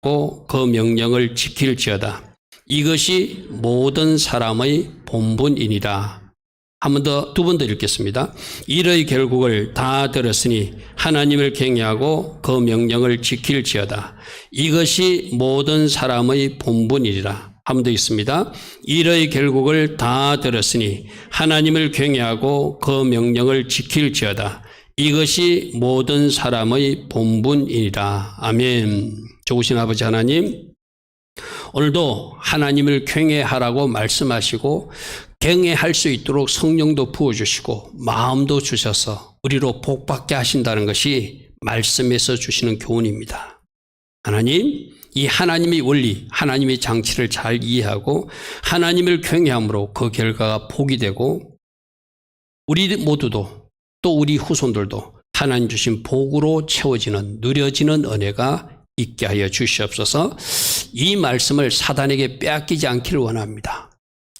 그 명령을 지킬지어다. 이것이 모든 사람의 본분이니라. 한 번 더, 두 번 더 읽겠습니다. 이의 결국을 다 들었으니 하나님을 경외하고 그 명령을 지킬지어다. 이것이 모든 사람의 본분이리라. 한 번 더 있습니다. 이의 결국을 다 들었으니 하나님을 경외하고 그 명령을 지킬지어다. 이것이 모든 사람의 본분이니라. 아멘. 좋으신 아버지 하나님, 오늘도 하나님을 경외하라고 말씀하시고 경외할 수 있도록 성령도 부어주시고 마음도 주셔서 우리로 복받게 하신다는 것이 말씀에서 주시는 교훈입니다. 하나님, 이 하나님의 원리, 하나님의 장치를 잘 이해하고 하나님을 경외함으로 그 결과가 복이 되고 우리 모두도 또 우리 후손들도 하나님 주신 복으로 채워지는 누려지는 은혜가 있게 하여 주시옵소서. 이 말씀을 사단에게 빼앗기지 않기를 원합니다.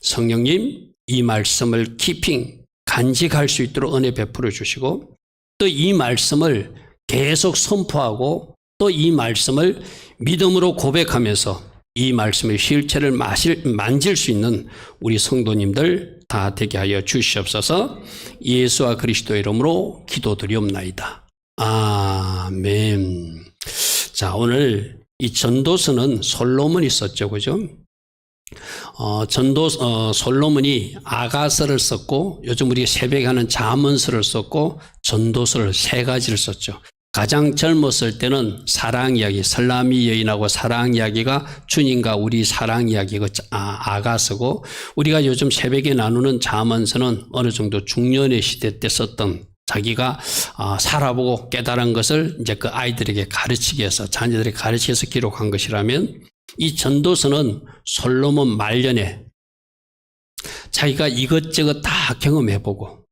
성령님, 이 말씀을 키핑, 간직할 수 있도록 은혜 베풀어 주시고 또 이 말씀을 계속 선포하고 또 이 말씀을 믿음으로 고백하면서 이 말씀의 실체를 만질 수 있는 우리 성도님들 다 되게 하여 주시옵소서. 예수와 그리스도의 이름으로 기도드리옵나이다. 아멘. 자, 오늘 이 전도서는 솔로몬이 썼죠, 그죠? 솔로몬이 아가서를 썼고 요즘 우리가 새벽에 하는 잠언서를 썼고 전도서를 세 가지를 썼죠. 가장 젊었을 때는 사랑 이야기, 설라미 여인하고 사랑 이야기가 주님과 우리 사랑 이야기가 아가서고 우리가 요즘 새벽에 나누는 잠언서는 어느 정도 중년의 시대 때 썼던 자기가 살아보고 깨달은 것을 이제 그 아이들에게 가르치기 위해서 자녀들에게 가르치기 위해서 기록한 것이라면 이 전도서는 솔로몬 말년에 자기가 이것저것 다 경험해보고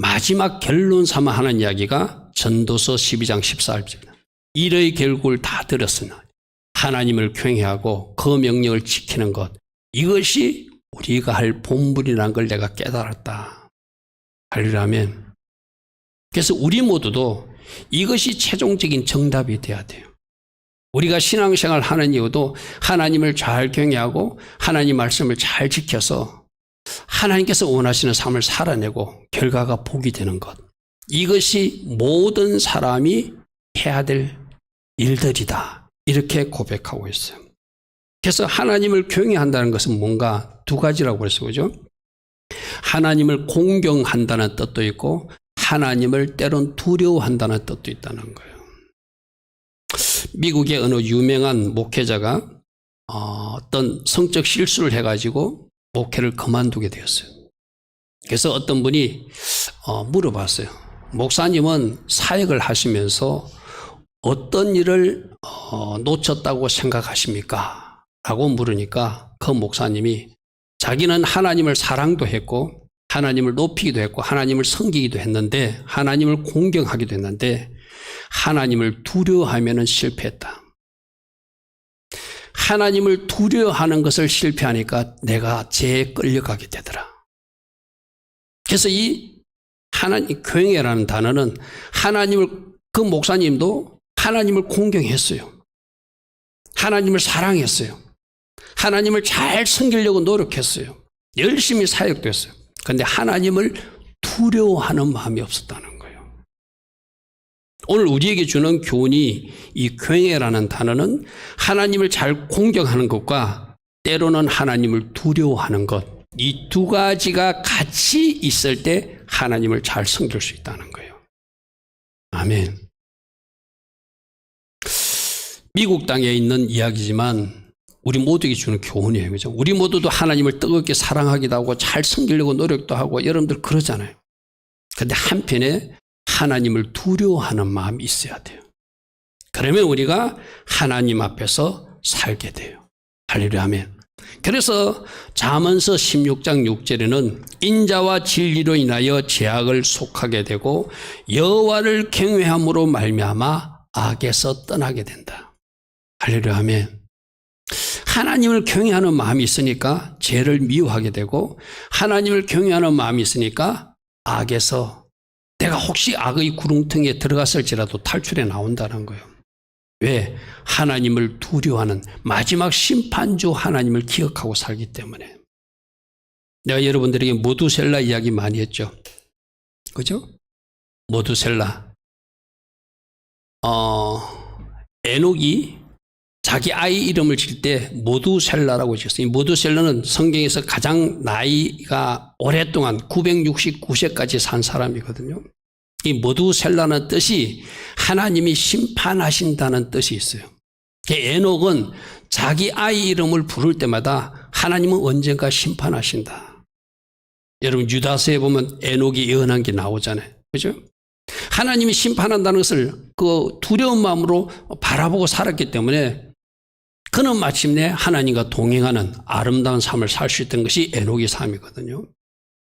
마지막 결론 삼아 하는 이야기가 전도서 12장 14절입니다. 이의 결국을 다 들었으나 하나님을 경외하고 그 명령을 지키는 것, 이것이 우리가 할 본분이라는 걸 내가 깨달았다. 하려면 그래서 우리 모두도 이것이 최종적인 정답이 돼야 돼요. 우리가 신앙생활 하는 이유도 하나님을 잘 경외하고 하나님 말씀을 잘 지켜서 하나님께서 원하시는 삶을 살아내고 결과가 복이 되는 것, 이것이 모든 사람이 해야 될 일들이다, 이렇게 고백하고 있어요. 그래서 하나님을 경외한다는 것은 뭔가 두 가지라고 그랬어요, 그죠? 하나님을 공경한다는 뜻도 있고 하나님을 때론 두려워한다는 뜻도 있다는 거예요. 미국의 어느 유명한 목회자가 어떤 성적 실수를 해가지고 목회를 그만두게 되었어요. 그래서 어떤 분이 물어봤어요. 목사님은 사역을 하시면서 어떤 일을 놓쳤다고 생각하십니까? 라고 물으니까 그 목사님이 자기는 하나님을 사랑도 했고 하나님을 높이기도 했고 하나님을 섬기기도 했는데 하나님을 공경하기도 했는데 하나님을 두려워하면 실패했다. 하나님을 두려워하는 것을 실패하니까 내가 죄에 끌려가게 되더라. 그래서 이 하나님 경외라는 단어는 그 목사님도 하나님을 공경했어요. 하나님을 사랑했어요. 하나님을 잘 섬기려고 노력했어요. 열심히 사역도 했어요. 그런데 하나님을 두려워하는 마음이 없었다는 거예요. 오늘 우리에게 주는 교훈이 이 경외라는 단어는 하나님을 잘 공경하는 것과 때로는 하나님을 두려워하는 것, 이 두 가지가 같이 있을 때 하나님을 잘 섬길 수 있다는 거예요. 아멘. 미국 땅에 있는 이야기지만 우리 모두에게 주는 교훈이에요. 그죠? 우리 모두도 하나님을 뜨겁게 사랑하기도 하고 잘 섬기려고 노력도 하고 여러분들 그러잖아요. 그런데 한편에 하나님을 두려워하는 마음이 있어야 돼요. 그러면 우리가 하나님 앞에서 살게 돼요. 할렐루야, 아멘. 그래서 잠언서 16장 6절에는 인자와 진리로 인하여 죄악을 속하게 되고 여호와를 경외함으로 말미암아 악에서 떠나게 된다. 할렐루야, 아멘. 하나님을 경외하는 마음이 있으니까 죄를 미워하게 되고 하나님을 경외하는 마음이 있으니까 악에서 내가 혹시 악의 구렁텅이에 들어갔을지라도 탈출해 나온다는 거예요. 왜? 하나님을 두려워하는 마지막 심판주 하나님을 기억하고 살기 때문에. 내가 여러분들에게 모두셀라 이야기 많이 했죠. 그죠? 모두셀라. 에녹이 자기 아이 이름을 질 때 모두셀라라고 지었어요. 이 모두셀라는 성경에서 가장 나이가 오랫동안 969세까지 산 사람이거든요. 이 모두셀라는 뜻이 하나님이 심판하신다는 뜻이 있어요. 에녹은 자기 아이 이름을 부를 때마다 하나님은 언젠가 심판하신다. 여러분 유다서에 보면 에녹이 예언한 게 나오잖아요. 그죠? 하나님이 심판한다는 것을 그 두려운 마음으로 바라보고 살았기 때문에 그는 마침내 하나님과 동행하는 아름다운 삶을 살 수 있던 것이 에녹의 삶이거든요.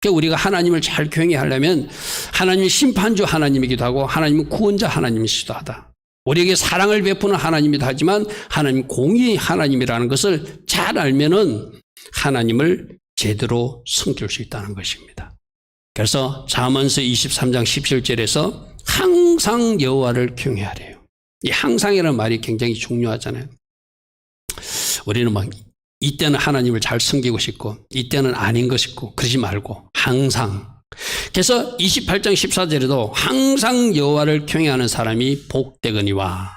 그러니까 우리가 하나님을 잘 경외하려면 하나님이 심판주 하나님이기도 하고 하나님은 구원자 하나님이시기도 하다. 우리에게 사랑을 베푸는 하나님이기도 하지만 하나님 공의의 하나님이라는 것을 잘 알면은 하나님을 제대로 섬길 수 있다는 것입니다. 그래서 잠언서 23장 17절에서 항상 여호와를 경외하래요. 이 항상이라는 말이 굉장히 중요하잖아요. 우리는 막 이때는 하나님을 잘 섬기고 싶고 이때는 아닌 것 싶고 그러지 말고 항상. 그래서 28장 14절에도 항상 여호와를 경외하는 사람이 복되거니와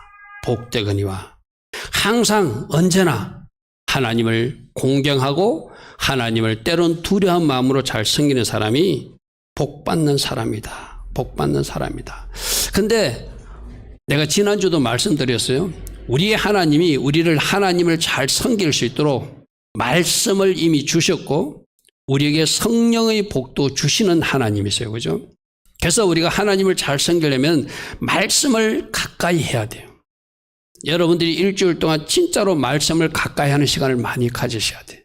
항상 언제나 하나님을 공경하고 하나님을 때론 두려운 마음으로 잘 섬기는 사람이 복받는 사람이다. 복받는 사람이다. 근데 내가 지난주도 말씀드렸어요. 우리의 하나님이 우리를 하나님을 잘 섬길 수 있도록 말씀을 이미 주셨고 우리에게 성령의 복도 주시는 하나님이세요. 그죠? 그래서 우리가 하나님을 잘 섬기려면 말씀을 가까이 해야 돼요. 여러분들이 일주일 동안 진짜로 말씀을 가까이 하는 시간을 많이 가지셔야 돼요.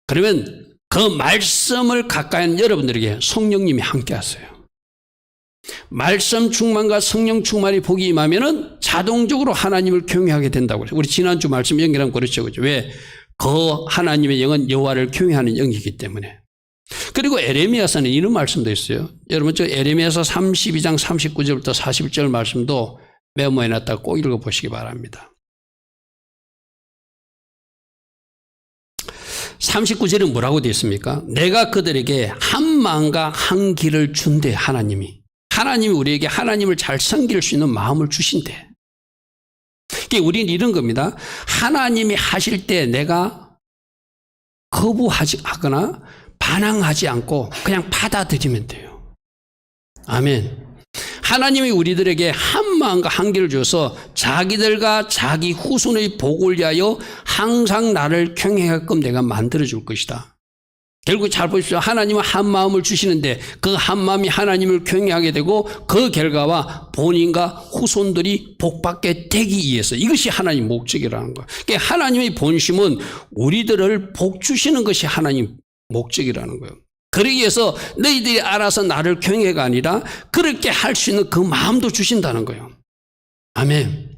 그러면 그 말씀을 가까이 하는 여러분들에게 성령님이 함께 하세요. 말씀 충만과 성령 충만이 복이 임하면은 자동적으로 하나님을 경외하게 된다고. 우리 지난주 말씀 연결하면 그렇죠. 그죠? 왜? 그 하나님의 영은 여호와를 경외하는 영이기 때문에. 그리고 에레미야서는 이런 말씀도 있어요. 여러분 저 에레미야서 32장 39절부터 40절 말씀도 메모해 놨다가 꼭 읽어보시기 바랍니다. 39절은 뭐라고 되어 있습니까? 내가 그들에게 한 마음과 한 길을 준대. 하나님이 우리에게 하나님을 잘 섬길 수 있는 마음을 주신대. 그러니까 우리는 이런 겁니다. 하나님이 하실 때 내가 거부하거나 반항하지 않고 그냥 받아들이면 돼요. 아멘. 하나님이 우리들에게 한 마음과 한 길을 주어서 자기들과 자기 후손의 복을 위하여 항상 나를 경외하게끔 내가 만들어줄 것이다. 결국 잘 보십시오. 하나님은 한 마음을 주시는데 그 한 마음이 하나님을 경외하게 되고 그 결과와 본인과 후손들이 복받게 되기 위해서 이것이 하나님 목적이라는 거예요. 그러니까 하나님의 본심은 우리들을 복 주시는 것이 하나님 목적이라는 거예요. 그러기 위해서 너희들이 알아서 나를 경외가 아니라 그렇게 할 수 있는 그 마음도 주신다는 거예요. 아멘.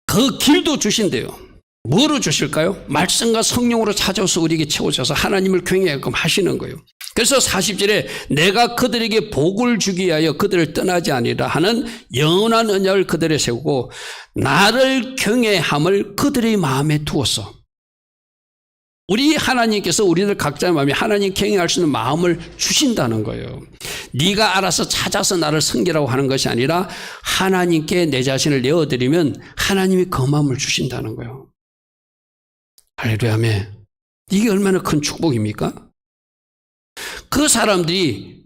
그 길도 주신대요. 뭐로 주실까요? 말씀과 성령으로 찾아서 우리에게 채워져서 하나님을 경외하게끔 하시는 거예요. 그래서 40절에 내가 그들에게 복을 주기 위하여 그들을 떠나지 아니라 하는 영원한 언약을 그들에 세우고 나를 경외함을 그들의 마음에 두었어. 우리 하나님께서 우리들 각자의 마음에 하나님 경외할 수 있는 마음을 주신다는 거예요. 네가 알아서 찾아서 나를 섬기라고 하는 것이 아니라 하나님께 내 자신을 내어드리면 하나님이 그 마음을 주신다는 거예요. 할렐루야. 아멘. 이게 얼마나 큰 축복입니까? 그 사람들이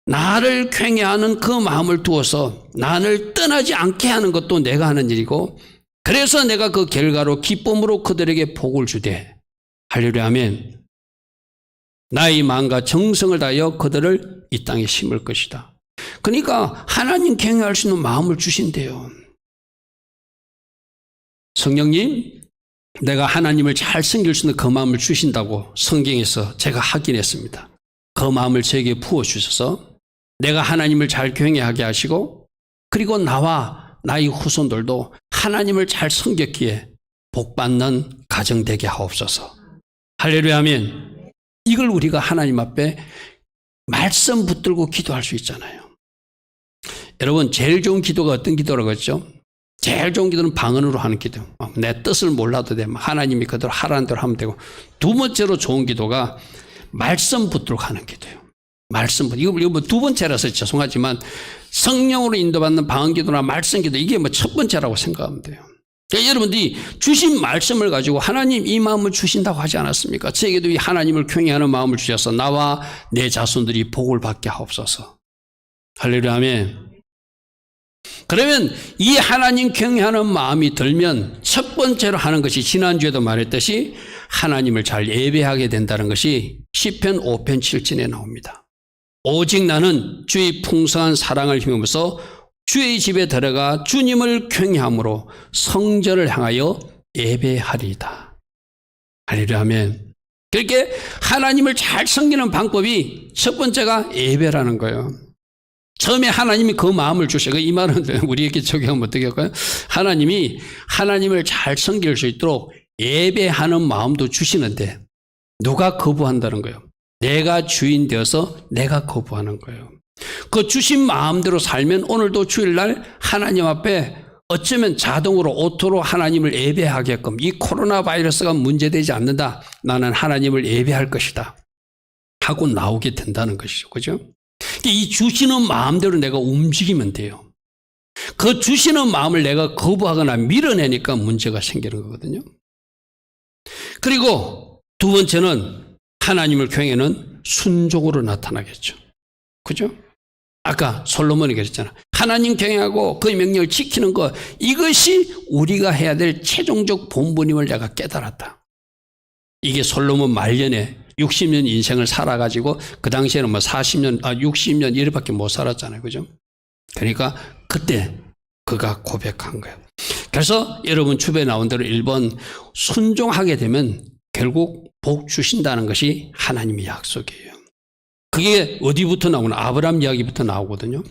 나를 경외하는 그 마음을 두어서 나를 떠나지 않게 하는 것도 내가 하는 일이고 그래서 내가 그 결과로 기쁨으로 그들에게 복을 주되 할렐루야. 아멘. 나의 마음과 정성을 다하여 그들을 이 땅에 심을 것이다. 그러니까 하나님 경외할 수 있는 마음을 주신대요. 성령님, 내가 하나님을 잘 섬길 수 있는 그 마음을 주신다고 성경에서 제가 확인했습니다. 그 마음을 제게 부어주셔서 내가 하나님을 잘 경외하게 하시고 그리고 나와 나의 후손들도 하나님을 잘 섬겼기에 복받는 가정 되게 하옵소서. 할렐루야. 아멘. 이걸 우리가 하나님 앞에 말씀 붙들고 기도할 수 있잖아요. 여러분 제일 좋은 기도가 어떤 기도라고 했죠? 제일 좋은 기도는 방언으로 하는 기도. 내 뜻을 몰라도 돼. 하나님이 그대로 하라는 대로 하면 되고. 두 번째로 좋은 기도가 말씀 붙들고 하는 기도예요. 말씀 붙. 이거 뭐 두 번째라서 죄송하지만 성령으로 인도받는 방언 기도나 말씀 기도 이게 뭐 첫 번째라고 생각하면 돼요. 그러니까 여러분들이 주신 말씀을 가지고 하나님 이 마음을 주신다고 하지 않았습니까? 저에게도 이 하나님을 경외하는 마음을 주셔서 나와 내 자손들이 복을 받게 하옵소서. 할렐루야 아멘. 그러면 이 하나님 경외하는 마음이 들면 첫 번째로 하는 것이 지난주에도 말했듯이 하나님을 잘 예배하게 된다는 것이 시편 5편 7절에 나옵니다. 오직 나는 주의 풍성한 사랑을 힘입어서 주의 집에 들어가 주님을 경외함으로 성전을 향하여 예배하리이다. 할렐루야 아멘. 그렇게 하나님을 잘 섬기는 방법이 첫 번째가 예배라는 거예요. 처음에 하나님이 그 마음을 주셔요. 이 말은 우리에게 적용하면 어떻게 할까요? 하나님이 하나님을 잘 섬길 수 있도록 예배하는 마음도 주시는데 누가 거부한다는 거예요? 내가 주인 되어서 내가 거부하는 거예요. 그 주신 마음대로 살면 오늘도 주일날 하나님 앞에 어쩌면 자동으로 오토로 하나님을 예배하게끔 이 코로나 바이러스가 문제되지 않는다. 나는 하나님을 예배할 것이다. 하고 나오게 된다는 것이죠. 그죠? 이 주시는 마음대로 내가 움직이면 돼요. 그 주시는 마음을 내가 거부하거나 밀어내니까 문제가 생기는 거거든요. 그리고 두 번째는 하나님을 경외는 순종으로 나타나겠죠. 그죠? 아까 솔로몬이 그랬잖아. 하나님 경외하고 그의 명령을 지키는 것, 이것이 우리가 해야 될 최종적 본분임을 내가 깨달았다. 이게 솔로몬 말년에 60년 인생을 살아가지고 그 당시에는 뭐 60년 이렇게밖에 못 살았잖아요. 그죠? 그러니까 그때 그가 고백한 거예요. 그래서 여러분 주변에 나온 대로 1번 순종하게 되면 결국 복 주신다는 것이 하나님의 약속이에요. 그게 어디부터 나오나? 아브라함 이야기부터 나오거든요.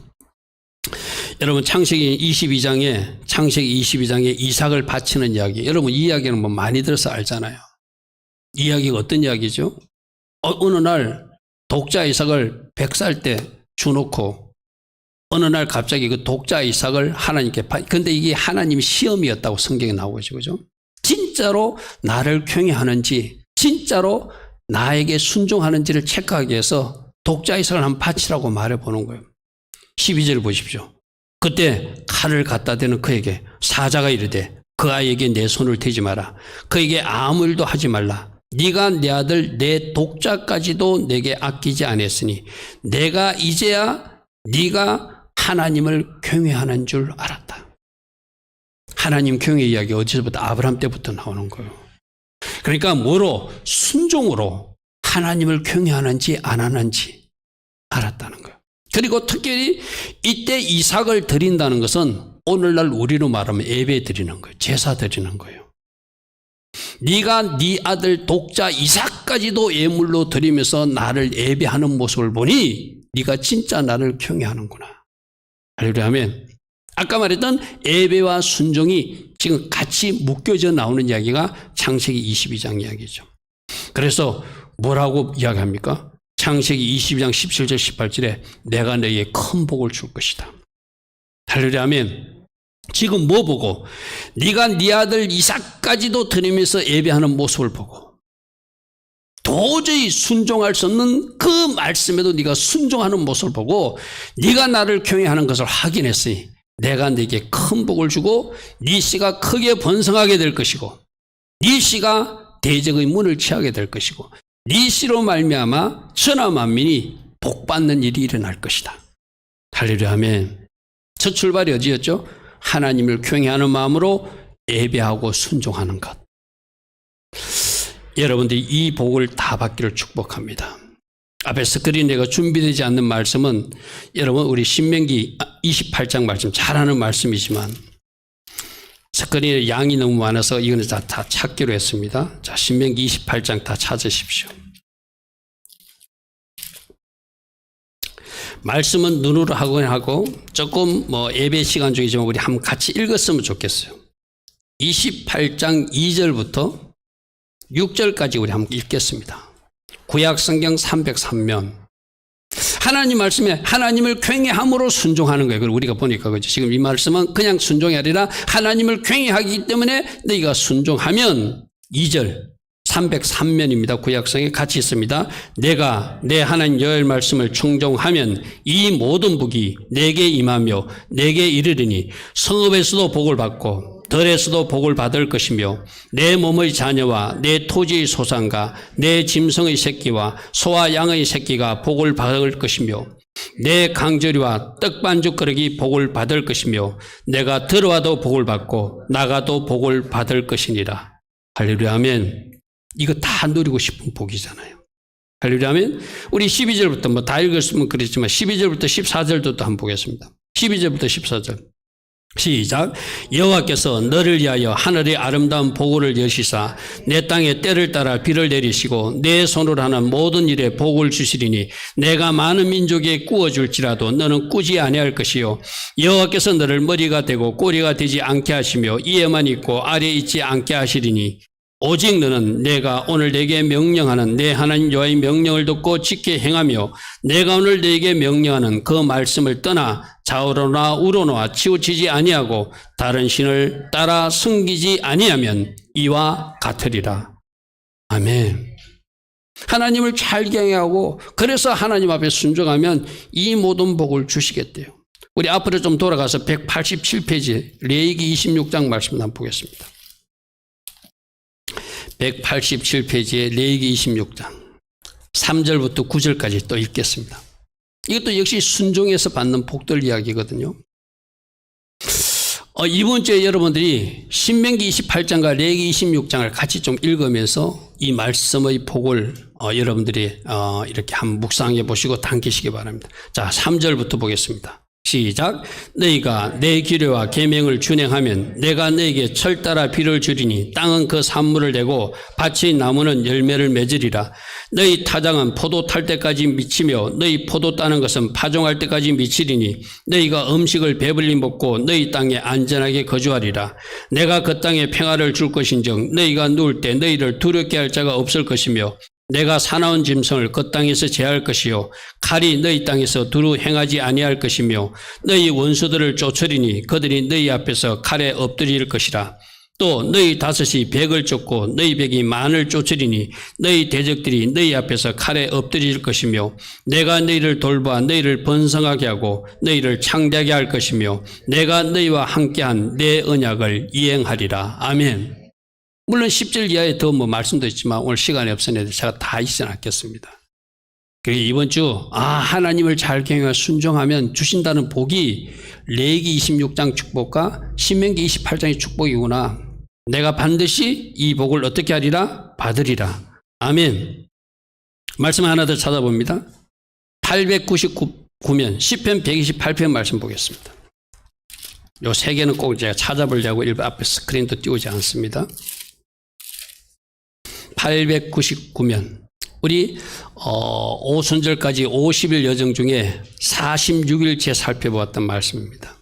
여러분 창세기 22장에 이삭을 바치는 이야기. 여러분 이 이야기는 뭐 많이 들어서 알잖아요. 이 이야기가 어떤 이야기죠? 어느 날 독자 이삭을 100살 때 주놓고 어느 날 갑자기 그 독자 이삭을 하나님께 근데 이게 하나님의 시험이었다고 성경에 나오죠. 그죠? 진짜로 나를 경외하는지 진짜로 나에게 순종하는지를 체크하기 위해서 독자 이삭을 한번 바치라고 말해보는 거예요. 12절 보십시오. 그때 칼을 갖다 대는 그에게 사자가 이르되 그 아이에게 내 손을 대지 마라. 그에게 아무 일도 하지 말라. 네가 내 아들 내 독자까지도 내게 아끼지 않았으니 내가 이제야 네가 하나님을 경외하는 줄 알았다. 하나님 경외 이야기 어디서부터? 아브라함 때부터 나오는 거예요. 그러니까 뭐로? 순종으로 하나님을 경외하는지 안 하는지 알았다는 거예요. 그리고 특별히 이때 이삭을 드린다는 것은 오늘날 우리로 말하면 예배 드리는 거예요. 제사 드리는 거예요. 네가 네 아들 독자 이삭까지도 예물로 드리면서 나를 예배하는 모습을 보니 네가 진짜 나를 경외하는구나. 할렐루야 아멘. 아까 말했던 예배와 순종이 지금 같이 묶여져 나오는 이야기가 창세기 22장 이야기죠. 그래서 뭐라고 이야기합니까? 창세기 22장 17절 18절에 내가 너에게 큰 복을 줄 것이다. 할렐루야 아멘. 지금 뭐 보고? 네가 네 아들 이삭까지도 드리면서 예배하는 모습을 보고 도저히 순종할 수 없는 그 말씀에도 네가 순종하는 모습을 보고 네가 나를 경외하는 것을 확인했으니 내가 네게 큰 복을 주고 네 씨가 크게 번성하게 될 것이고 네 씨가 대적의 문을 취하게 될 것이고 네 씨로 말미암아 천하 만민이 복받는 일이 일어날 것이다. 할렐루야 아멘. 첫 출발이 어디였죠? 하나님을 경외하는 마음으로 예배하고 순종하는 것. 여러분들이 이 복을 다 받기를 축복합니다. 앞에 스크린에 내가 준비되지 않는 말씀은 여러분 우리 신명기 28장 말씀 잘하는 말씀이지만 스크린에 양이 너무 많아서 이거는 다 찾기로 했습니다. 자, 신명기 28장 다 찾으십시오. 말씀은 눈으로 하고 조금 예배 시간 중이지만 우리 한번 같이 읽었으면 좋겠어요. 28장 2절부터 6절까지 우리 한번 읽겠습니다. 구약 성경 303면 하나님 말씀에 하나님을 경외함으로 순종하는 거예요. 그리고 우리가 보니까 그죠. 지금 이 말씀은 그냥 순종이 아니라 하나님을 경외하기 때문에 너희가 순종하면 2절 303면입니다. 구약성에 같이 있습니다. 내가 내 하나님 여호와의 말씀을 충종하면 이 모든 복이 내게 임하며 내게 이르리니 성읍에서도 복을 받고 들에서도 복을 받을 것이며 내 몸의 자녀와 내 토지의 소산과 내 짐승의 새끼와 소와 양의 새끼가 복을 받을 것이며 내 강조리와 떡반죽 그릇이 복을 받을 것이며 내가 들어와도 복을 받고 나가도 복을 받을 것이니라. 할렐루야 아멘. 이거 다 누리고 싶은 복이잖아요. 할렐루야 아멘. 우리 12절부터 뭐 다 읽었으면 그랬지만 12절부터 14절도 또 한번 보겠습니다. 12절부터 14절 시작. 여호와께서 너를 위하여 하늘의 아름다운 보고를 여시사 내 땅에 때를 따라 비를 내리시고 내 손으로 하는 모든 일에 복을 주시리니 내가 많은 민족에 꾸어줄지라도 너는 꾸지 아니할 것이요 여호와께서 너를 머리가 되고 꼬리가 되지 않게 하시며 위에만 있고 아래에 있지 않게 하시리니 오직 너는 내가 오늘 내게 명령하는 내 하나님 여호와의 명령을 듣고 지켜 행하며 내가 오늘 내게 명령하는 그 말씀을 떠나 좌우로나 우로나 치우치지 아니하고 다른 신을 따라 숨기지 아니하면 이와 같으리라. 아멘. 하나님을 잘 경외하고 그래서 하나님 앞에 순종하면 이 모든 복을 주시겠대요. 우리 앞으로 좀 돌아가서 187페이지 레위기 26장 말씀 한번 보겠습니다. 187페이지에 레위기 26장 3절부터 9절까지 또 읽겠습니다. 이것도 역시 순종에서 받는 복들 이야기거든요. 이번 주에 여러분들이 신명기 28장과 레위기 26장을 같이 좀 읽으면서 이 말씀의 복을 여러분들이 이렇게 한번 묵상해 보시고 당기시기 바랍니다. 자, 3절부터 보겠습니다. 시작. 너희가 내 규례와 계명을 준행하면 내가 너희에게 철 따라 비를 주리니 땅은 그 산물을 내고 밭의 나무는 열매를 맺으리라. 너희 타장은 포도 탈 때까지 미치며 너희 포도 따는 것은 파종할 때까지 미치리니 너희가 음식을 배불리 먹고 너희 땅에 안전하게 거주하리라. 내가 그 땅에 평화를 줄 것인즉 너희가 누울 때 너희를 두렵게 할 자가 없을 것이며 내가 사나운 짐승을 그 땅에서 제할 것이요 칼이 너희 땅에서 두루 행하지 아니할 것이며 너희 원수들을 쫓으리니 그들이 너희 앞에서 칼에 엎드릴 것이라. 또 너희 다섯이 백을 쫓고 너희 백이 만을 쫓으리니 너희 대적들이 너희 앞에서 칼에 엎드릴 것이며 내가 너희를 돌보아 너희를 번성하게 하고 너희를 창대하게 할 것이며 내가 너희와 함께한 내 언약을 이행하리라. 아멘. 물론 10절 이하에 더 말씀도 있지만 오늘 시간이 없으니 제가 다 읽지 않겠습니다. 그리고 이번 주 하나님을 잘 경외하며 순종하면 주신다는 복이 레위기 26장 축복과 신명기 28장의 축복이구나. 내가 반드시 이 복을 어떻게 하리라? 받으리라. 아멘. 말씀 하나 더 찾아봅니다. 899면 시편 128편 말씀 보겠습니다. 요 세 개는 꼭 제가 찾아보려고 앞에 스크린도 띄우지 않습니다. 899면 우리 오순절까지 50일 여정 중에 46일째 살펴보았던 말씀입니다.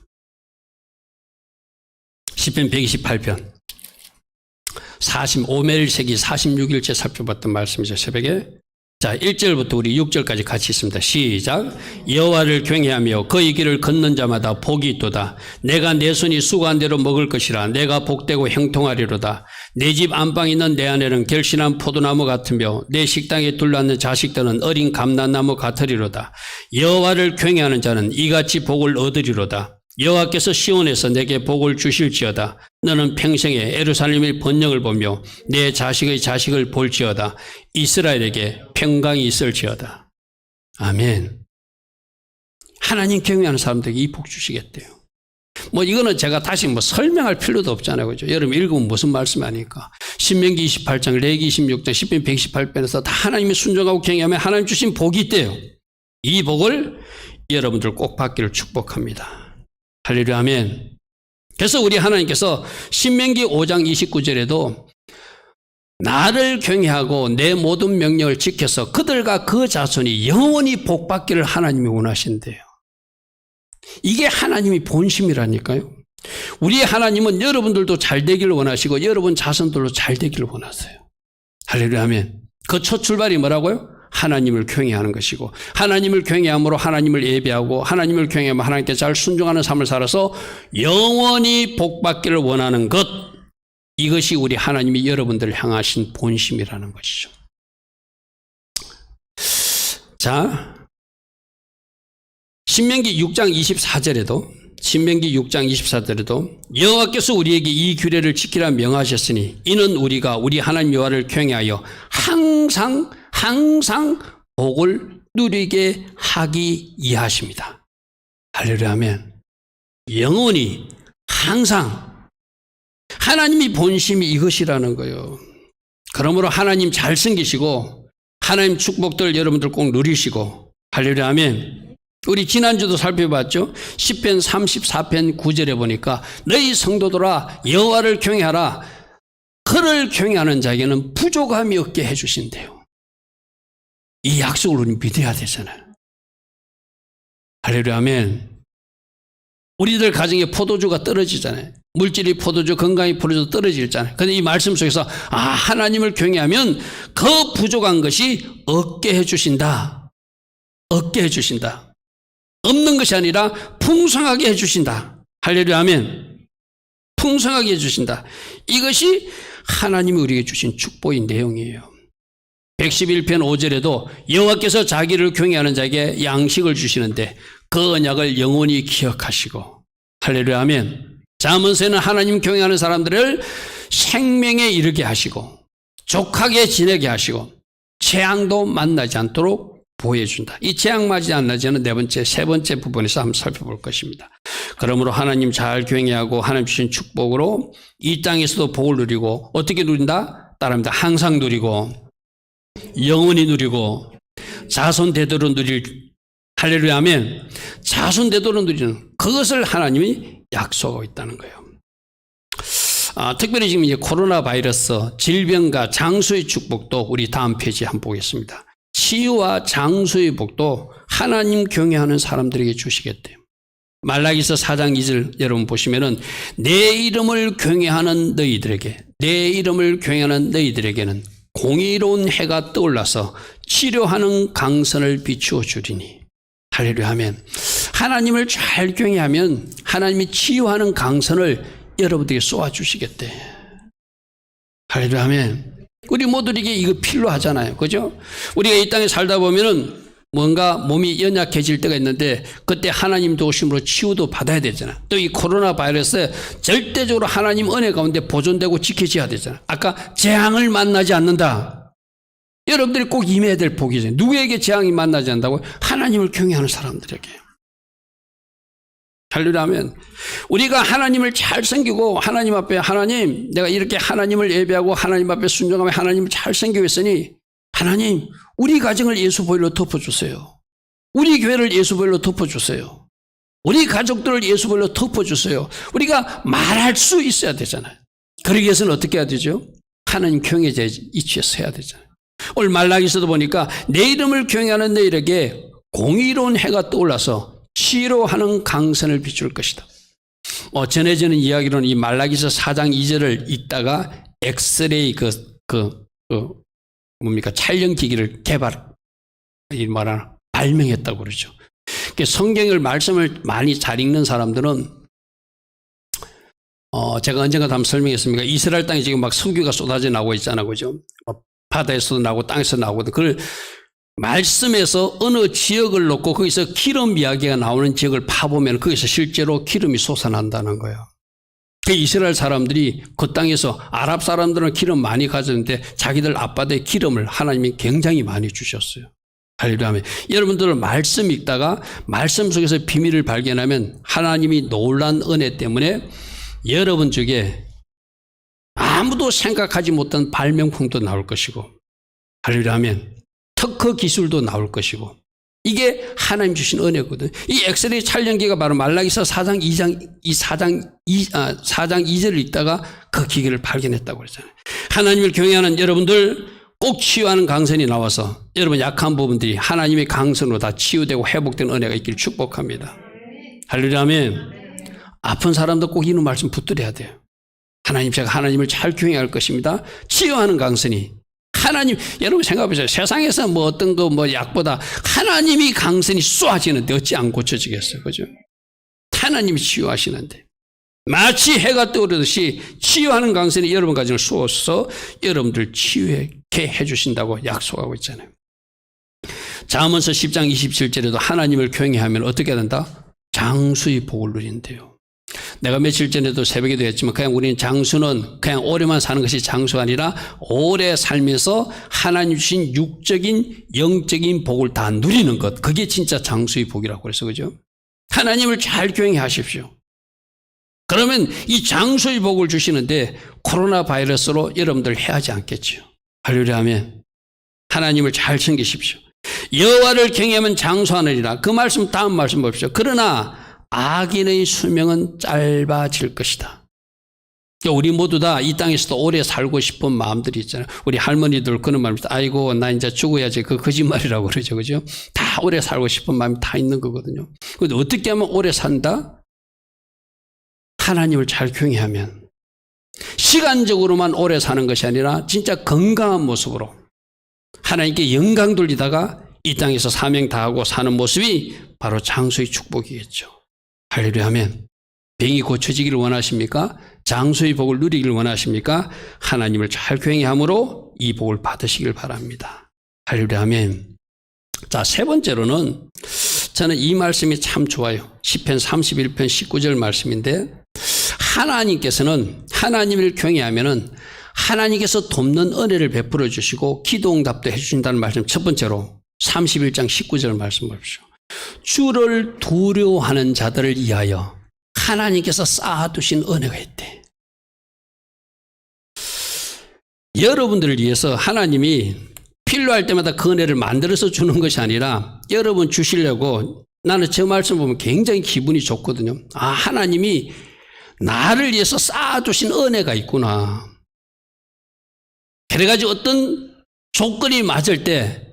시편 128편 55매일세기 46일째 살펴봤던 말씀이죠. 새벽에 자 1절부터 우리 6절까지 같이 있습니다. 시작. 여호와를 경외하며 그의 길을 걷는 자마다 복이 있도다. 내가 내 손이 수고한 대로 먹을 것이라. 내가 복되고 형통하리로다. 내 집 안방에 있는 내 아내는 결실한 포도나무 같으며 내 식당에 둘러앉는 자식들은 어린 감람나무 같으리로다. 여호와를 경외하는 자는 이같이 복을 얻으리로다. 여호와께서 시온에서 내게 복을 주실지어다. 너는 평생에 예루살렘의 번영을 보며 내 자식의 자식을 볼지어다. 이스라엘에게 평강이 있을지어다. 아멘. 하나님 경외하는 사람들에게 이 복 주시겠대요. 이거는 제가 다시 설명할 필요도 없잖아요. 그죠? 여러분 읽으면 무슨 말씀 아니까. 신명기 28장, 레위기 26장, 시편 128편에서 다 하나님이 순종하고 경외하면 하나님 주신 복이 있대요. 이 복을 여러분들 꼭 받기를 축복합니다. 할렐루야 아멘. 그래서 우리 하나님께서 신명기 5장 29절에도 나를 경외하고 내 모든 명령을 지켜서 그들과 그 자손이 영원히 복받기를 하나님이 원하신대요. 이게 하나님이 본심이라니까요. 우리 하나님은 여러분들도 잘 되기를 원하시고 여러분 자손들도 잘 되기를 원하세요. 할렐루야 아멘. 그 첫 출발이 뭐라고요? 하나님을 경외하는 것이고, 하나님을 경외함으로 하나님을 예배하고, 하나님을 경외하면 하나님께 잘 순종하는 삶을 살아서 영원히 복받기를 원하는 것, 이것이 우리 하나님이 여러분들을 향하신 본심이라는 것이죠. 자, 신명기 6장 24절에도 여호와께서 우리에게 이 규례를 지키라 명하셨으니 이는 우리가 우리 하나님 여호와를 경외하여 항상 복을 누리게 하기 위하십니다. 할렐루야 아멘. 영원히 항상 하나님이 본심이 이것이라는 거예요. 그러므로 하나님 잘 섬기시고 하나님 축복들 여러분들 꼭 누리시고, 할렐루야 아멘. 우리 지난주도 살펴봤죠. 시편 34편 9절에 보니까 너희 성도들아 여호와를 경외하라. 그를 경외하는 자에게는 부족함이 없게 해주신대요. 이 약속을 우리는 믿어야 되잖아요. 할렐루야 아멘. 우리들 가정에 포도주가 떨어지잖아요. 물질이 포도주, 건강이 포도주 떨어지잖아요. 그런데 이 말씀 속에서 하나님을 경외하면 그 부족한 것이 얻게 해주신다. 얻게 해주신다. 없는 것이 아니라 풍성하게 해주신다. 할렐루야 아멘. 풍성하게 해주신다. 이것이 하나님이 우리에게 주신 축복의 내용이에요. 111편 5절에도 여호와께서 자기를 경외하는 자에게 양식을 주시는데 그 언약을 영원히 기억하시고, 할렐루야 아멘. 잠언서에는 하나님 경외하는 사람들을 생명에 이르게 하시고 족하게 지내게 하시고 재앙도 만나지 않도록 보호해준다. 이 재앙 맞지 않나지 않은 세 번째 부분에서 한번 살펴볼 것입니다. 그러므로 하나님 잘 경외하고 하나님 주신 축복으로 이 땅에서도 복을 누리고, 어떻게 누린다? 따라합니다. 항상 누리고 영원히 누리고 자손 대대로 누릴, 할렐루야 아멘. 자손 대대로 누리는 그것을 하나님이 약속하고 있다는 거예요. 특별히 지금 이제 코로나 바이러스 질병과 장수의 축복도 우리 다음 페이지에 한번 보겠습니다. 치유와 장수의 복도 하나님 경외하는 사람들에게 주시겠대요. 말라기서 4장 2절 여러분 보시면은 내 이름을 경외하는 너희들에게는 공의로운 해가 떠올라서 치료하는 강선을 비추어 주리니. 할렐루야 아멘. 하나님을 잘 경외하면 하나님이 치유하는 강선을 여러분들에게 쏘아주시겠대. 할렐루야 아멘. 우리 모두에게 이거 필요하잖아요. 그죠? 우리가 이 땅에 살다 보면은 뭔가 몸이 연약해질 때가 있는데 그때 하나님 도우심으로 치유도 받아야 되잖아. 또 이 코로나 바이러스 절대적으로 하나님 은혜 가운데 보존되고 지켜져야 되잖아. 아까 재앙을 만나지 않는다. 여러분들이 꼭 임해야 될 복이죠. 누구에게 재앙이 만나지 않는다고? 하나님을 경외하는 사람들에게. 할렐루야 아멘. 우리가 하나님을 잘 섬기고 하나님 앞에, 하나님 내가 이렇게 하나님을 예배하고 하나님 앞에 순종하며 하나님을 잘 섬기고 있으니 하나님 우리 가정을 예수 보혈로 덮어주세요. 우리 교회를 예수 보혈로 덮어주세요. 우리 가족들을 예수 보혈로 덮어주세요. 우리가 말할 수 있어야 되잖아요. 그러기 위해서는 어떻게 해야 되죠? 하나님 경외자의 이치에서 해야 되잖아요. 오늘 말라기서도 보니까 내 이름을 경외하는 너희에게 공의로운 해가 떠올라서 치료하는 강선을 비출 것이다. 전해지는 이야기로는 이 말라기서 4장 2절을 읽다가 엑스레이 촬영기기를 발명했다고 그러죠. 성경을 말씀을 많이 잘 읽는 사람들은 제가 언젠가 한번 설명했습니다. 이스라엘 땅에 지금 막 석유가 쏟아져 나오고 있잖아요. 그죠? 바다에서도 나오고 땅에서 나오거든. 그걸 말씀에서 어느 지역을 놓고 거기서 기름 이야기가 나오는 지역을 파보면 거기서 실제로 기름이 솟아난다는 거예요. 그 이스라엘 사람들이 그 땅에서 아랍 사람들은 기름 많이 가졌는데 자기들 앞바다에 기름을 하나님이 굉장히 많이 주셨어요. 할렐루야. 여러분들은 말씀 읽다가 말씀 속에서 비밀을 발견하면 하나님이 놀란 은혜 때문에 여러분 중에 아무도 생각하지 못한 발명품도 나올 것이고, 할렐루야 하면 특허 기술도 나올 것이고, 이게 하나님 주신 은혜거든. 이 엑스레이 촬영기가 바로 말라기서 4장 2절을 읽다가 그 기계를 발견했다고 그랬잖아요. 하나님을 경외하는 여러분들 꼭 치유하는 강선이 나와서 여러분 약한 부분들이 하나님의 강선으로 다 치유되고 회복된 은혜가 있기를 축복합니다. 할렐루야 아멘. 아픈 사람도 꼭 이런 말씀 붙들어야 돼요. 하나님, 제가 하나님을 잘 경외할 것입니다. 치유하는 강선이 하나님, 여러분 생각해보세요. 세상에서 뭐 어떤 거 뭐 약보다 하나님이 강선이 쏘아지는데 어찌 안 고쳐지겠어요. 그죠? 하나님이 치유하시는데. 마치 해가 떠오르듯이 치유하는 강선이 여러분 가정을 쏘아서 여러분들 치유하게 해주신다고 약속하고 있잖아요. 잠언서 10장 27절에도 하나님을 경외하면 어떻게 된다? 장수의 복을 누린대요. 내가 며칠 전에도 새벽에도 했지만 그냥 우리는 장수는 그냥 오래만 사는 것이 장수가 아니라 오래 살면서 하나님 주신 육적인 영적인 복을 다 누리는 것, 그게 진짜 장수의 복이라고 그래서 그죠? 하나님을 잘 경외하십시오. 그러면 이 장수의 복을 주시는데 코로나 바이러스로 여러분들 해하지 않겠죠. 할렐루야 하면 하나님을 잘 챙기십시오. 여호와를 경외하면 장수하느니라. 그 말씀 다음 말씀 보십시오. 그러나 악인의 수명은 짧아질 것이다. 우리 모두 다 이 땅에서도 오래 살고 싶은 마음들이 있잖아요. 우리 할머니들 그런 말입니다. 아이고 나 이제 죽어야지. 그 거짓말이라고 그러죠. 그죠? 다 오래 살고 싶은 마음이 다 있는 거거든요. 그런데 어떻게 하면 오래 산다? 하나님을 잘 경외하면 시간적으로만 오래 사는 것이 아니라 진짜 건강한 모습으로 하나님께 영광 돌리다가 이 땅에서 사명 다하고 사는 모습이 바로 장수의 축복이겠죠. 할렐루야 하면 병이 고쳐지기를 원하십니까? 장수의 복을 누리기를 원하십니까? 하나님을 잘 경외함으로 이 복을 받으시길 바랍니다. 할렐루야 하면 자, 세 번째로는 저는 이 말씀이 참 좋아요. 시편 31편 19절 말씀인데 하나님께서는 하나님을 경외하면은 하나님께서 돕는 은혜를 베풀어 주시고 기도응답도 해 주신다는 말씀. 첫 번째로 31장 19절 말씀 보십시오. 주를 두려워하는 자들을 위하여 하나님께서 쌓아두신 은혜가 있대. 여러분들을 위해서 하나님이 필요할 때마다 그 은혜를 만들어서 주는 것이 아니라 여러분 주시려고 나는 저 말씀 보면 굉장히 기분이 좋거든요. 아, 하나님이 나를 위해서 쌓아두신 은혜가 있구나. 그래가지고 어떤 조건이 맞을 때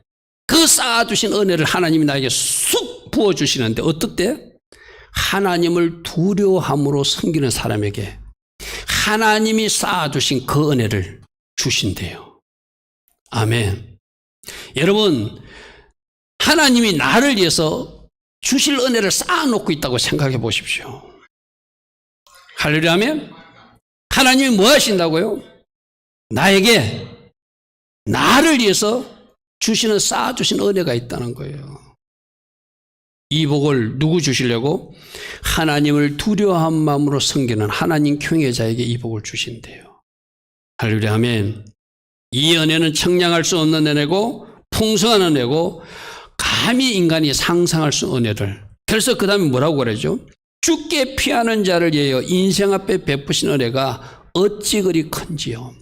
그 쌓아두신 은혜를 하나님이 나에게 쑥 부어주시는데 어떻대? 하나님을 두려워함으로 섬기는 사람에게 하나님이 쌓아두신 그 은혜를 주신대요. 아멘. 여러분, 하나님이 나를 위해서 주실 은혜를 쌓아놓고 있다고 생각해 보십시오. 할렐루야 하면 하나님이 뭐 하신다고요? 나에게 나를 위해서 주시는 쌓아주신 은혜가 있다는 거예요. 이 복을 누구 주시려고? 하나님을 두려워한 마음으로 섬기는 하나님 경외자에게 이 복을 주신대요. 할렐루야 아멘. 이 은혜는 청량할 수 없는 은혜고 풍성한 은혜고 감히 인간이 상상할 수 없는 은혜를. 그래서 그 다음에 뭐라고 그러죠? 주께 피하는 자를 위하여 인생 앞에 베푸신 은혜가 어찌 그리 큰지요.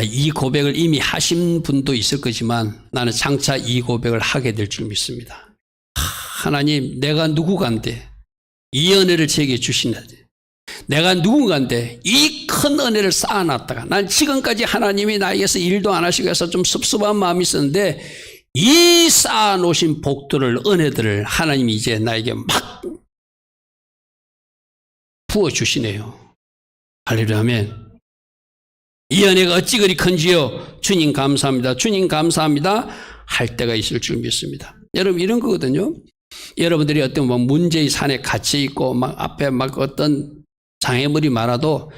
이 고백을 이미 하신 분도 있을 거지만 나는 장차 이 고백을 하게 될 줄 믿습니다. 하나님, 내가 누구간데 이 은혜를 제게 주시는데 내가 누군가인데 이 큰 은혜를 쌓아놨다가 난 지금까지 하나님이 나에게서 일도 안 하시고 해서 좀 섭섭한 마음이 있었는데 이 쌓아놓으신 복들을 은혜들을 하나님이 이제 나에게 막 부어주시네요. 할렐루야 아멘. 이 은혜가 어찌 그리 큰지요. 주님 감사합니다. 주님 감사합니다. 할 때가 있을 줄 믿습니다. 여러분 이런 거거든요. 여러분들이 어떤 뭐 문제의 산에 갇혀 있고 막 앞에 막 어떤 장애물이 많아도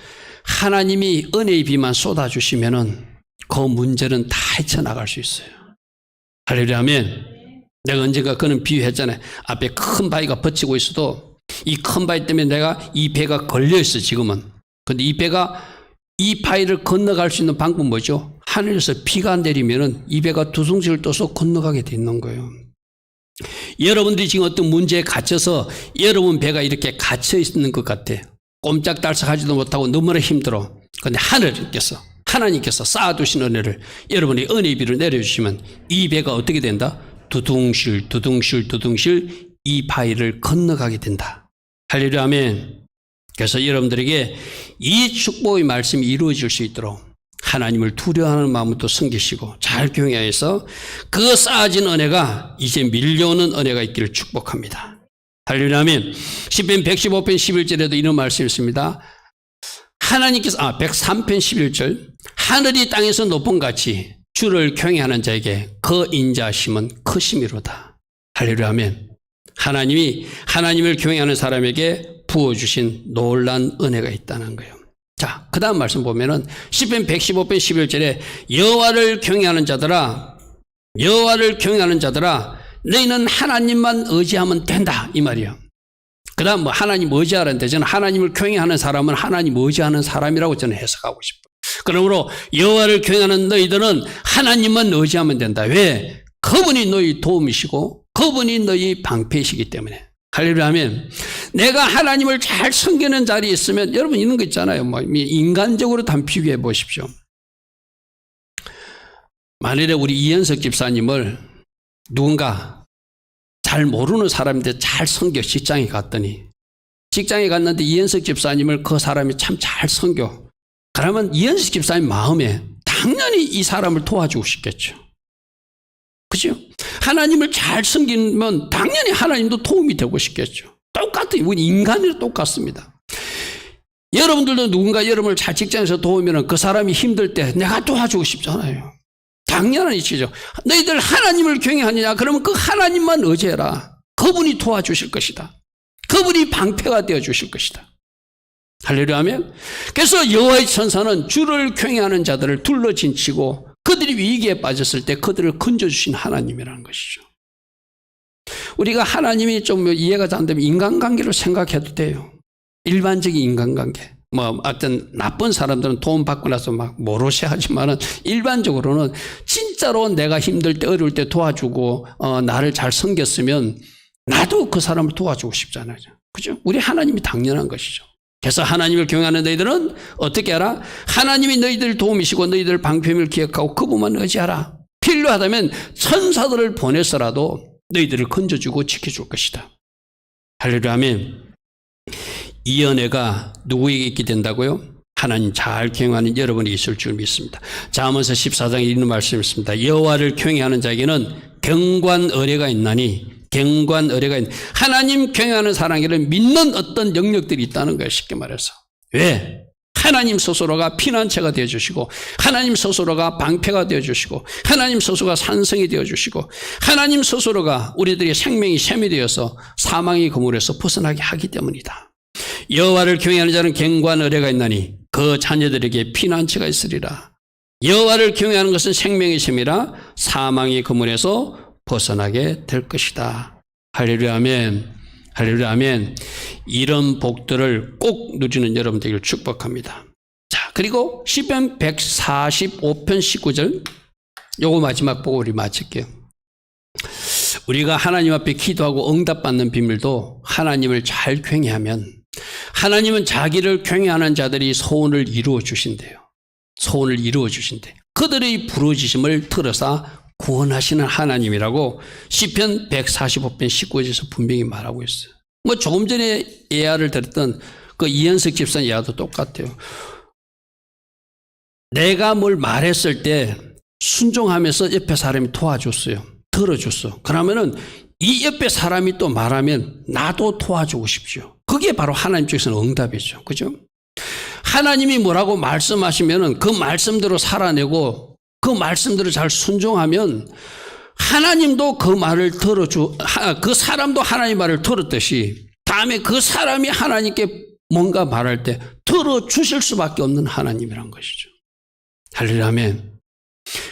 하나님이 은혜의 비만 쏟아주시면은 그 문제는 다 헤쳐나갈 수 있어요. 할렐루야 아멘. 내가 언젠가 그는 비유했잖아요. 앞에 큰 바위가 버치고 있어도 이 큰 바위 때문에 내가 이 배가 걸려있어 지금은. 근데 이 배가 이 바위를 건너갈 수 있는 방법은 뭐죠? 하늘에서 비가 내리면은 이 배가 두둥실 떠서 건너가게 돼 있는 거예요. 여러분들이 지금 어떤 문제에 갇혀서 여러분 배가 이렇게 갇혀 있는 것 같아. 꼼짝달싹하지도 못하고 너무나 힘들어. 그런데 하나님께서 쌓아두신 은혜를 여러분이 은혜의 비를 내려주시면 이 배가 어떻게 된다? 두둥실 이 바위를 건너가게 된다. 할렐루야 아멘. 그래서 여러분들에게 이 축복의 말씀이 이루어질 수 있도록 하나님을 두려워하는 마음도 섬기시고 잘 경외해서 그 쌓아진 은혜가 이제 밀려오는 은혜가 있기를 축복합니다. 할렐루야 아멘. 시편 115편 11절에도 이런 말씀이 있습니다. 하나님께서 103편 11절 하늘이 땅에서 높은 같이 주를 경외하는 자에게 그 인자하심은 크심이로다. 할렐루야 아멘. 하나님이 하나님을 경외하는 사람에게 부어주신 놀라운 은혜가 있다는 거예요. 자, 그 다음 말씀 보면은 시편 115편 11절에 여호와를 경외하는 자들아 너희는 하나님만 의지하면 된다 이 말이에요. 그 다음 하나님 의지하라는데 저는 하나님을 경외하는 사람은 하나님 의지하는 사람이라고 저는 해석하고 싶어요. 그러므로 여호와를 경외하는 너희들은 하나님만 의지하면 된다. 왜? 그분이 너희 도움이시고 그분이 너희 방패이시기 때문에. 할렐루야 하면 내가 하나님을 잘 섬기는 자리에 있으면 여러분 이런 거 있잖아요. 인간적으로 한번 비교해 보십시오. 만일에 우리 이현석 집사님을 누군가 잘 모르는 사람인데 잘 섬겨 직장에 갔는데 이현석 집사님을 그 사람이 참 잘 섬겨. 그러면 이현석 집사님 마음에 당연히 이 사람을 도와주고 싶겠죠. 그죠? 하나님을 잘 섬기면 당연히 하나님도 도움이 되고 싶겠죠. 똑같아요. 우리 인간이 똑같습니다. 여러분들도 누군가 여러분을 잘 직장에서 도우면 그 사람이 힘들 때 내가 도와주고 싶잖아요. 당연한 이치죠. 너희들 하나님을 경외하느냐? 그러면 그 하나님만 의지해라. 그분이 도와주실 것이다. 그분이 방패가 되어주실 것이다. 할렐루야 하면 그래서 여호와의 천사는 주를 경외하는 자들을 둘러진치고 그들이 위기에 빠졌을 때 그들을 건져주신 하나님이라는 것이죠. 우리가 하나님이 좀 이해가 잘 안 되면 인간관계로 생각해도 돼요. 일반적인 인간관계. 어떤 나쁜 사람들은 돈 받고 나서 막 모르시 하지만은 일반적으로는 진짜로 내가 힘들 때 어려울 때 도와주고 나를 잘 섬겼으면 나도 그 사람을 도와주고 싶잖아요. 그죠? 우리 하나님이 당연한 것이죠. 그래서 하나님을 경외하는 너희들은 어떻게 하라? 하나님이 너희들 도움이시고 너희들 방패임을 기억하고 그분만 의지하라. 필요하다면 천사들을 보내서라도 너희들을 건져주고 지켜줄 것이다. 할렐루야 아멘. 이 은혜가 누구에게 있게 된다고요? 하나님 잘 경외하는 여러분이 있을 줄 믿습니다. 잠언서 14장에 있는 말씀이 있습니다. 여호와를 경외하는 자에게는 경관 의뢰가 있나니 하나님 경외하는 사람에게는 믿는 어떤 영역들이 있다는 거예요. 쉽게 말해서. 왜? 하나님 스스로가 피난처가 되어주시고 하나님 스스로가 방패가 되어주시고 하나님 스스로가 산성이 되어주시고 하나님 스스로가 우리들의 생명이 샘이 되어서 사망의 그물에서 벗어나게 하기 때문이다. 여호와를 경외하는 자는 경관 의뢰가 있나니 그 자녀들에게 피난처가 있으리라. 여호와를 경외하는 것은 생명의 샘이라 사망의 그물에서 벗어나게 될 것이다. 할렐루야 아멘. 할렐루야 아멘. 이런 복들을 꼭 누리는 여러분 되기를 축복합니다. 자, 그리고 시편 145편 19절 요거 마지막 보고 우리 마칠게요. 우리가 하나님 앞에 기도하고 응답받는 비밀도 하나님을 잘 경외하면 하나님은 자기를 경외하는 자들이 소원을 이루어 주신대요. 소원을 이루어 주신대. 그들의 부르짖음을 들어서 구원하시는 하나님이라고 시편 145편 19절에서 분명히 말하고 있어요. 조금 전에 예화를 들었던 그 이현석 집사 예화도 똑같아요. 내가 뭘 말했을 때 순종하면서 옆에 사람이 도와줬어요. 들어줬어. 그러면은 이 옆에 사람이 또 말하면 나도 도와주고 싶죠. 그게 바로 하나님 쪽에서는 응답이죠. 그죠? 하나님이 뭐라고 말씀하시면은 그 말씀대로 살아내고 그 말씀대로 잘 순종하면 하나님도 그 말을 그 사람도 하나님 말을 들었듯이 다음에 그 사람이 하나님께 뭔가 말할 때 들어주실 수밖에 없는 하나님이란 것이죠. 할렐루야 아멘.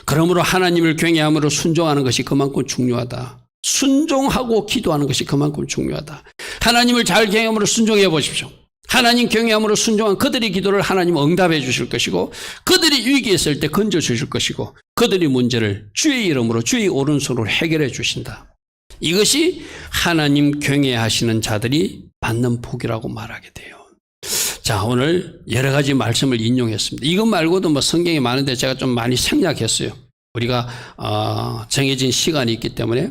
그러므로 하나님을 경외함으로 순종하는 것이 그만큼 중요하다. 순종하고 기도하는 것이 그만큼 중요하다. 하나님을 잘 경외함으로 순종해 보십시오. 하나님 경외함으로 순종한 그들의 기도를 하나님 응답해 주실 것이고 그들이 위기에 있을 때 건져 주실 것이고 그들의 문제를 주의 이름으로 주의 오른손으로 해결해 주신다. 이것이 하나님 경외하시는 자들이 받는 복이라고 말하게 돼요. 자, 오늘 여러 가지 말씀을 인용했습니다. 이것 말고도 성경이 많은데 제가 좀 많이 생략했어요. 우리가 정해진 시간이 있기 때문에.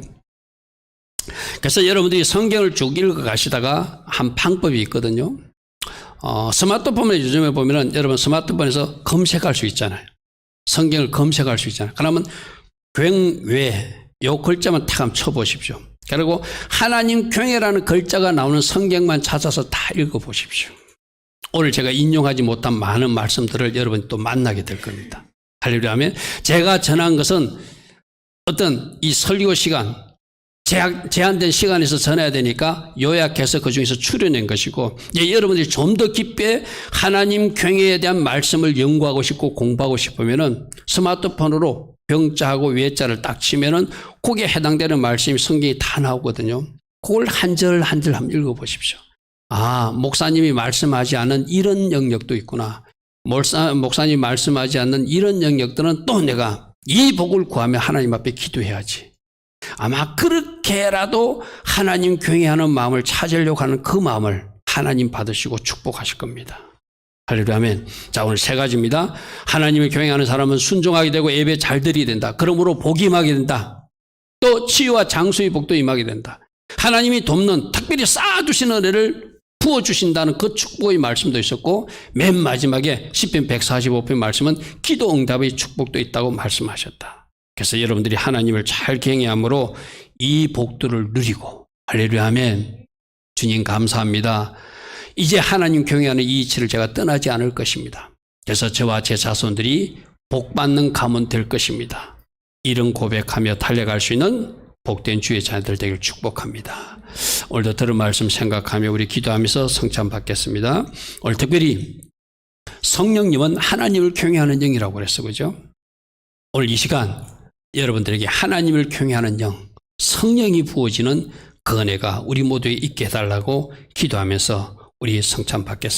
그래서 여러분들이 성경을 쭉 읽어 가시다가 한 방법이 있거든요. 스마트폰에 요즘에 보면은 여러분 스마트폰에서 검색할 수 있잖아요. 성경을 검색할 수 있잖아요. 그러면 경외 요 글자만 탁 한번 쳐보십시오. 그리고 하나님 경외라는 글자가 나오는 성경만 찾아서 다 읽어보십시오. 오늘 제가 인용하지 못한 많은 말씀들을 여러분이 또 만나게 될 겁니다. 할렐루야 하면 제가 전한 것은 어떤 이 설교 시간, 제한된 시간에서 전해야 되니까 요약해서 그 중에서 추려낸 것이고, 여러분들이 좀 더 깊게 하나님 경외에 대한 말씀을 연구하고 싶고 공부하고 싶으면은 스마트폰으로 병자하고 외자를 딱 치면은 거기에 해당되는 말씀이 성경이 다 나오거든요. 그걸 한 절 한 절 한번 읽어보십시오. 아, 목사님이 말씀하지 않는 이런 영역도 있구나. 목사님이 말씀하지 않는 이런 영역들은 또 내가 이 복을 구하며 하나님 앞에 기도해야지. 아마 그렇게라도 하나님 경외하는 마음을 찾으려고 하는 그 마음을 하나님 받으시고 축복하실 겁니다. 할렐루야 아멘. 자, 오늘 세 가지입니다. 하나님을 경외하는 사람은 순종하게 되고 예배 잘 드리게 된다. 그러므로 복이 임하게 된다. 또 치유와 장수의 복도 임하게 된다. 하나님이 돕는 특별히 쌓아두신 은혜를 부어주신다는 그 축복의 말씀도 있었고, 맨 마지막에 시편 145편 말씀은 기도 응답의 축복도 있다고 말씀하셨다. 그래서 여러분들이 하나님을 잘 경외함으로 이 복들을 누리고, 할렐루야 아멘. 주님 감사합니다. 이제 하나님 경외하는 이 이치를 제가 떠나지 않을 것입니다. 그래서 저와 제 자손들이 복받는 가문 될 것입니다. 이런 고백하며 달려갈 수 있는 복된 주의 자녀들 되길 축복합니다. 오늘도 들은 말씀 생각하며 우리 기도하면서 성찬 받겠습니다. 오늘 특별히 성령님은 하나님을 경외하는 영이라고 그랬어, 그죠? 오늘 이 시간 여러분들에게 하나님을 경외하는 영, 성령이 부어지는 그 은혜가 우리 모두에 있게 해달라고 기도하면서 우리 성찬 받겠습니다.